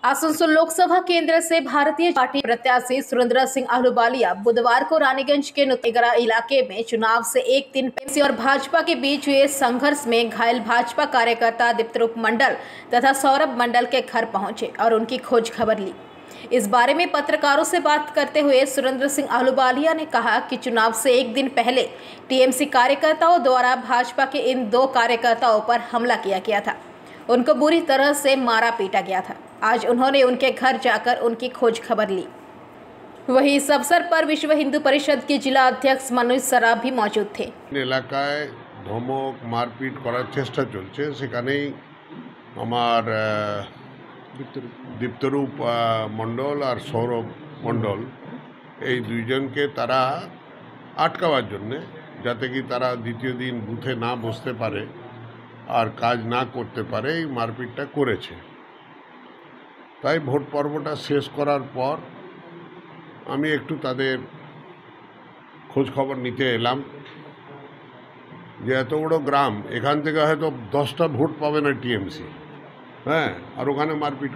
आसनसोल लोकसभा केंद्र से भारतीय पार्टी प्रत्याशी सुरेंद्र सिंह अहलूवालिया बुधवार को रानीगंज के नुतेगरा इलाके में चुनाव से एक दिन पहले और भाजपा के बीच हुए संघर्ष में घायल भाजपा कार्यकर्ता दीप्तरूप मंडल तथा सौरभ मंडल के घर पहुंचे और उनकी खोज खबर ली। इस बारे में पत्रकारों से बात करते हुए सुरेंद्र सिंह अहलूवालिया ने कहा कि चुनाव से एक दिन पहले टीएमसी कार्यकर्ताओं द्वारा भाजपा के इन 2 कार्यकर्ताओं पर हमला किया गया था। उनको बुरी तरह से मारा पीटा गया था। आज उन्होंने उनके घर जाकर उनकी खोज खबर ली। वहीं इस अवसर पर विश्व हिंदू परिषद के जिला अध्यक्ष मनोज सराफ भी मौजूद थे। এলাকায় ধমক মারপিট করার চেষ্টা চলছে, সেখানেই আমার দীপ্তরূপ মণ্ডল আর সৌরভ মণ্ডল এই দুইজনকে তারা আটকাবার জন্যে, যাতে কি তারা দ্বিতীয় দিন বুথে না বসতে পারে আর কাজ না করতে পারে, এই মারপিটটা করেছে। তাই ভোট পর্বটা শেষ করার পর আমি একটু তাদের খোঁজ খবর নিতে এলাম যে এত বড় গ্রাম, এখান থেকে হয়তো 10টা ভোট পাবে না টিএমসি, হ্যাঁ, আর ওখানে মারপিট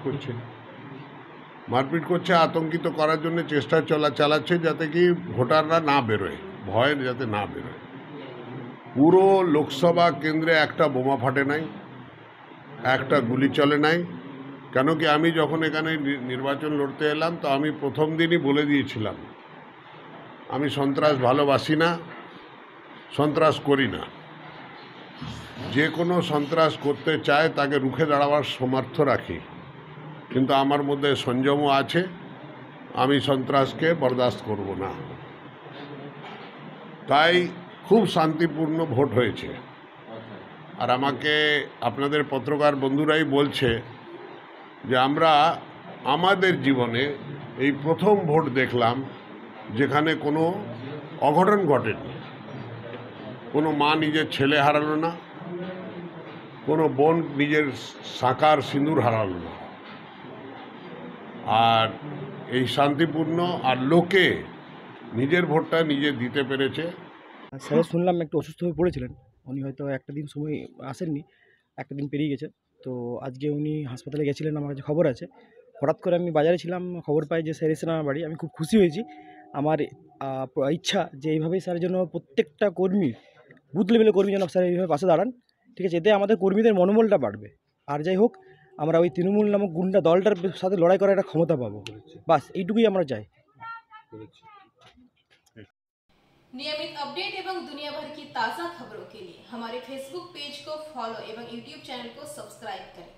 করছে, আতঙ্কিত করার জন্য চেষ্টা চালাচ্ছে, যাতে কি ভোটাররা না বেরোয়, ভয় যাতে না বেরোয়। পুরো লোকসভা কেন্দ্রে একটা বোমা ফাটে নাই, একটা গুলি চলে নাই। কেন কি আমি যখন এখানে নির্বাচন লড়তে এলাম, তো আমি প্রথম দিনই বলে দিয়েছিলাম আমি সন্ত্রাস ভালোবাসি না, সন্ত্রাস করি না। যে কোনো সন্ত্রাস করতে চায় তাকে রুখে দাঁড়াবার সামর্থ্য রাখি, কিন্তু আমার মধ্যে সংযমও আছে। আমি সন্ত্রাসকে বরদাস্ত করব না। তাই খুব শান্তিপূর্ণ ভোট হয়েছে। আর আমাকে আপনাদের পত্রকার বন্ধুরাই বলছে যে আমরা আমাদের জীবনে এই প্রথম ভোট দেখলাম যেখানে কোনো অঘটন ঘটেনি। কোনো মা নিজের ছেলে হারালো না, কোনো বোন নিজের সাকার সিঁদুর হারালো না। আর এই শান্তিপূর্ণ, আর লোকে নিজের ভোটটা নিজে দিতে পেরেছে। স্যার শুনলাম একটু অসুস্থ হয়ে পড়েছিলেন, উনি হয়তো একটা দিন সময় আসেননি, একটা দিন পেরিয়ে গেছে। তো আজকে উনি হাসপাতালে গেছিলেন, আমার কাছে খবর আছে। হঠাৎ করে আমি বাজারে ছিলাম, খবর পাই যে স্যার এসেছেন আমার বাড়ি। আমি খুব খুশি হয়েছি। আমার ইচ্ছা যে এইভাবেই স্যারের জন্য প্রত্যেকটা কর্মী, বুথ লেভেলের কর্মী যেন স্যার এইভাবে পাশে দাঁড়ান, ঠিক আছে? এতে আমাদের কর্মীদের মনোবলটা বাড়বে। আর যাই হোক, আমরা ওই তৃণমূল নামক গুন্ডা দলটার সাথে লড়াই করার একটা ক্ষমতা পাবো। বাস এইটুকুই আমরা চাই। नियमित अपडेट एवं दुनिया भर की ताज़ा खबरों के लिए हमारे फेसबुक पेज को फॉलो एवं यूट्यूब चैनल को सब्सक्राइब करें।